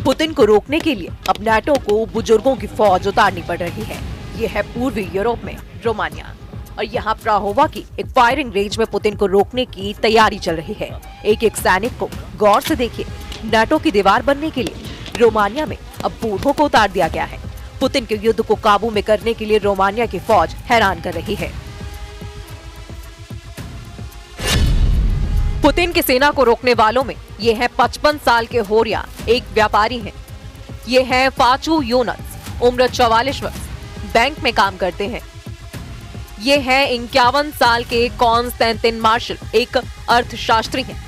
Putin को रोकने के लिए अब नाटो को बुजुर्गों की फौज उतारनी पड़ रही है। ये है पूर्वी यूरोप में रोमानिया और यहाँ प्राहोवा की एक फायरिंग रेंज में पुतिन को रोकने की तैयारी चल रही है। एक एक सैनिक को गौर से देखिए। नाटो की दीवार बनने के लिए रोमानिया में अब बूढ़ों को उतार दिया गया है। पुतिन के युद्ध को काबू में करने के लिए रोमानिया की फौज हैरान कर रही है। पुतिन की सेना को रोकने वालों में ये है 55 साल के होरिया एक व्यापारी हैं। ये है फाचू योनस, उम्र 44 वर्ष, बैंक में काम करते हैं। ये है 51 साल के कॉन्स्टेंटिन मार्शल, एक अर्थशास्त्री हैं।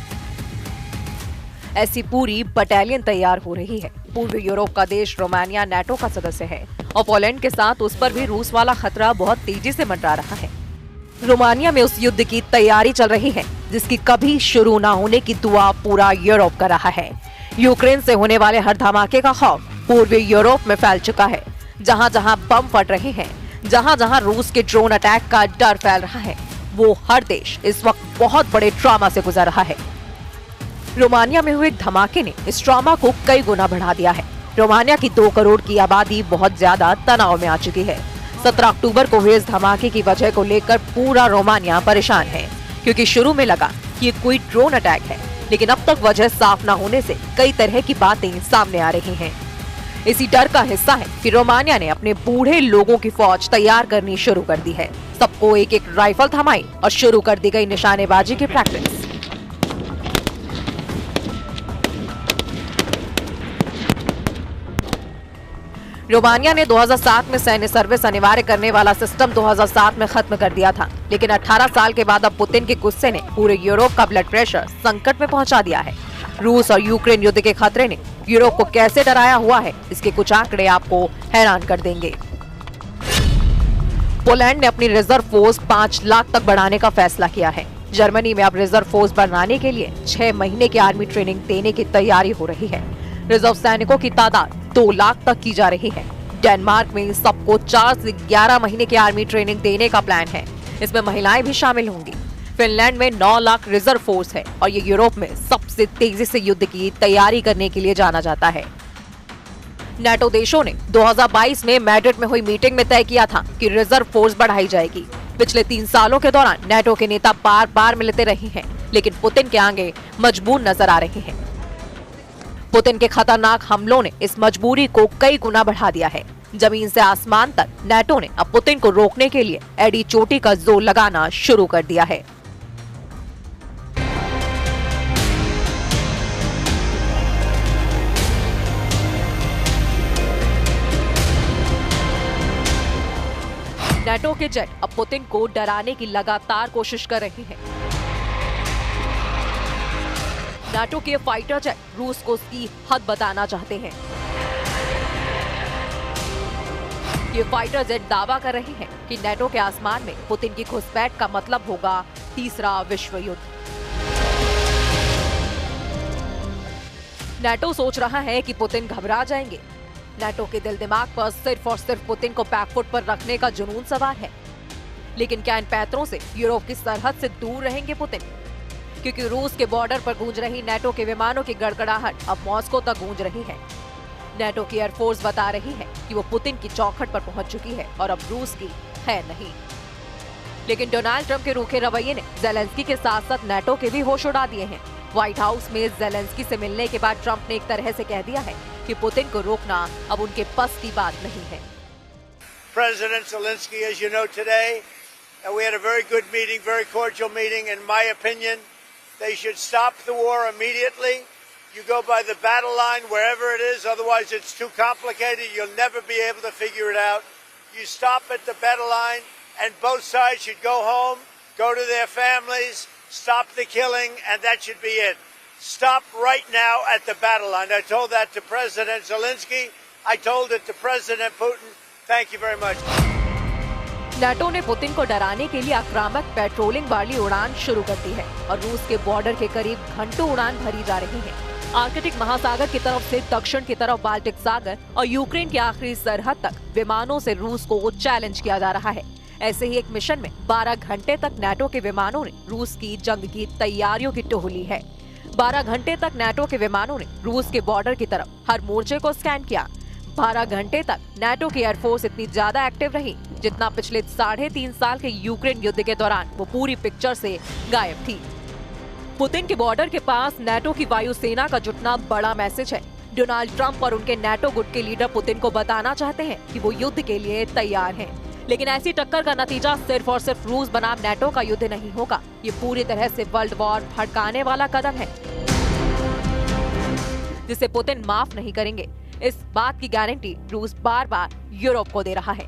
ऐसी पूरी बटालियन तैयार हो रही है। पूर्वी यूरोप का देश रोमानिया नाटो का सदस्य है और पोलैंड के साथ उस पर भी रूस वाला खतरा बहुत तेजी से मंडरा रहा है। रोमानिया में उस युद्ध की तैयारी चल रही है जिसकी कभी शुरू ना होने की दुआ पूरा यूरोप कर रहा है। यूक्रेन से होने वाले हर धमाके का खौफ पूर्वी यूरोप में फैल चुका है। जहां जहां बम फट रहे हैं, जहां जहां रूस के ड्रोन अटैक का डर फैल रहा है, वो हर देश इस वक्त बहुत बड़े ट्रॉमा से गुजर रहा है। रोमानिया में हुए धमाके ने इस ट्रॉमा को कई गुना बढ़ा दिया है। रोमानिया की 2 करोड़ की आबादी बहुत ज्यादा तनाव में आ चुकी है। 17 अक्टूबर को हुए इस धमाके की वजह को लेकर पूरा रोमानिया परेशान है, क्योंकि शुरू में लगा कि ये कोई ड्रोन अटैक है, लेकिन अब तक वजह साफ न होने से कई तरह की बातें सामने आ रही हैं। इसी डर का हिस्सा है कि रोमानिया ने अपने बूढ़े लोगों की फौज तैयार करनी शुरू कर दी है। सबको एक एक राइफल थमाई और शुरू कर दी गई निशानेबाजी की प्रैक्टिस। रोमानिया ने 2007 में सैन्य सर्विस अनिवार्य करने वाला सिस्टम 2007 में खत्म कर दिया था, लेकिन 18 साल के बाद अब पुतिन के गुस्से ने पूरे यूरोप का ब्लड प्रेशर संकट में पहुंचा दिया है। रूस और यूक्रेन युद्ध के खतरे ने यूरोप को कैसे डराया हुआ है, इसके कुछ आंकड़े आपको हैरान कर देंगे। पोलैंड ने अपनी रिजर्व फोर्स 5 लाख तक बढ़ाने का फैसला किया है। जर्मनी में अब रिजर्व फोर्स बढ़ाने के लिए 6 महीने की आर्मी ट्रेनिंग देने की तैयारी हो रही है। रिजर्व सैनिकों की तादाद 2 लाख तक की जा रही है। डेनमार्क में सबको 4 से 11 महीने की आर्मी ट्रेनिंग देने का प्लान है। इसमें महिलाएं भी शामिल होंगी। फिनलैंड में 9 लाख रिजर्व फोर्स है और ये यूरोप में सबसे तेजी से युद्ध की तैयारी करने के लिए जाना जाता है। नाटो देशों ने 2022 में मैड्रिड में हुई मीटिंग में तय किया था कि रिजर्व फोर्स बढ़ाई जाएगी। पिछले 3 सालों के दौरान नाटो के नेता बार बार मिलते रहे हैं, लेकिन पुतिन के आगे मजबूर नजर आ रहे हैं। पुतिन के खतरनाक हमलों ने इस मजबूरी को कई गुना बढ़ा दिया है। जमीन से आसमान तक नाटो ने अब पुतिन को रोकने के लिए एडी चोटी का जोर लगाना शुरू कर दिया है। नाटो के जेट अब पुतिन को डराने की लगातार कोशिश कर रही हैं। नाटो के फाइटर जेट रूस को उसकी हद बताना चाहते हैं। ये फाइटर जेट दावा कर रहे हैं कि नाटो के आसमान में पुतिन की घुसपैठ का मतलब होगा तीसरा विश्व युद्ध। नाटो सोच रहा है कि पुतिन घबरा जाएंगे। नाटो के दिल दिमाग पर सिर्फ और सिर्फ पुतिन को बैकफुट पर रखने का जुनून सवार है। लेकिन क्या इन पैतरों से यूरोप की सरहद से दूर रहेंगे पुतिन? क्योंकि रूस के बॉर्डर पर गूंज रही नाटो के विमानों की गड़गड़ाहट अब मॉस्को तक गूंज रही है। नाटो की एयरफोर्स बता रही है कि वो पुतिन की चौखट पर पहुंच चुकी है और अब रूस की है नहीं। लेकिन डोनाल्ड ट्रंप के रूखे रवैये ने ज़ेलेंस्की के साथ साथ नाटो के भी होश उड़ा दिए हैं। व्हाइट हाउस में ज़ेलेंस्की से मिलने के बाद ट्रंप ने एक तरह से कह दिया है कि पुतिन को रोकना अब उनके बस की बात नहीं है। President Zelensky, as you know today, we had a very good meeting, very cordial meeting. In my opinion, they should stop the war immediately. You go by the battle line wherever it is, otherwise it's too complicated. You'll never be able to figure it out. You stop at the battle line and both sides should go home, go to their families, stop the killing, and that should be it. Stop right now at the battle line. I told that to President Zelensky. I told it to President Putin. Thank you very much. NATO ने Putin को डराने के लिए आक्रामक patrolling वाली उड़ान शुरू कर दी है और रूस के बॉर्डर के करीब घंटों उड़ान भरी जा रही है। आर्कटिक महासागर की तरफ से दक्षिण की तरफ बाल्टिक सागर और यूक्रेन की आखिरी सरहद तक विमानों से रूस को चैलेंज किया जा रहा है। ऐसे ही एक मिशन में 12 घंटे तक नाटो के विमानों ने रूस की जंग की तैयारियों की टोह ली है। 12 घंटे तक नाटो के विमानों ने रूस के बॉर्डर की तरफ हर मोर्चे को स्कैन किया। 12 घंटे तक नाटो की एयरफोर्स इतनी ज्यादा एक्टिव रही जितना पिछले 3.5 साल के यूक्रेन युद्ध के दौरान वो पूरी पिक्चर से गायब थी। पुतिन के बॉर्डर के पास नाटो की वायुसेना का जुटना बड़ा मैसेज है। डोनाल्ड ट्रंप और उनके नाटो गुट के लीडर पुतिन को बताना चाहते हैं कि वो युद्ध के लिए तैयार हैं। लेकिन ऐसी टक्कर का नतीजा सिर्फ और सिर्फ रूस बनाम नाटो का युद्ध नहीं होगा। ये पूरी तरह से वर्ल्ड वॉर भड़काने वाला कदम है जिसे पुतिन माफ नहीं करेंगे। इस बात की गारंटी रूस बार बार यूरोप को दे रहा है।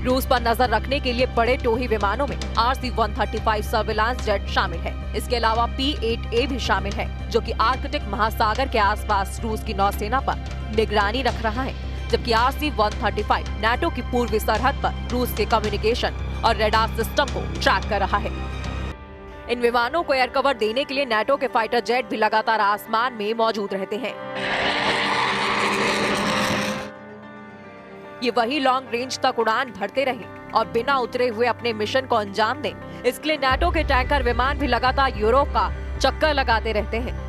रूस पर नजर रखने के लिए बड़े टोही विमानों में RC-135 सर्विलांस जेट शामिल है। इसके अलावा P-8A भी शामिल है जो कि आर्कटिक महासागर के आसपास रूस की नौसेना पर निगरानी रख रहा है, जबकि RC-135 नाटो की पूर्वी सरहद पर रूस के कम्युनिकेशन और रेडार सिस्टम को ट्रैक कर रहा है। इन विमानों को एयर कवर देने के लिए नाटो के फाइटर जेट भी लगातार आसमान में मौजूद रहते हैं। ये वही लॉन्ग रेंज तक उड़ान भरते रहे और बिना उतरे हुए अपने मिशन को अंजाम दें। इसके लिए नाटो के टैंकर विमान भी लगातार यूरोप का चक्कर लगाते रहते हैं।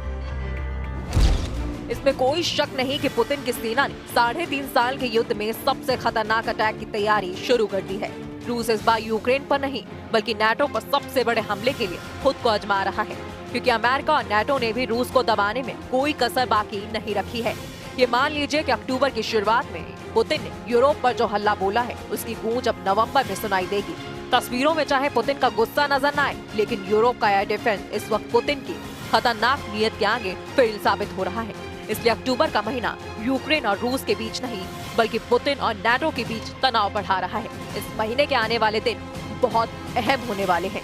इसमें कोई शक नहीं कि पुतिन की सेना ने 3.5 साल के युद्ध में सबसे खतरनाक अटैक की तैयारी शुरू कर दी है। रूस इस बार यूक्रेन पर नहीं बल्कि नाटो पर सबसे बड़े हमले के लिए खुद को आजमा रहा है, क्योंकि अमेरिका और नाटो ने भी रूस को दबाने में कोई कसर बाकी नहीं रखी है। ये मान लीजिए कि अक्टूबर की शुरुआत में पुतिन ने यूरोप पर जो हल्ला बोला है उसकी गूंज अब नवंबर में सुनाई देगी। तस्वीरों में चाहे पुतिन का गुस्सा नजर न आए, लेकिन यूरोप का एयर डिफेंस इस वक्त पुतिन की खतरनाक नीयत के आगे फेल साबित हो रहा है। इसलिए अक्टूबर का महीना यूक्रेन और रूस के बीच नहीं बल्कि पुतिन और नाटो के बीच तनाव बढ़ा रहा है। इस महीने के आने वाले दिन बहुत अहम होने वाले हैं।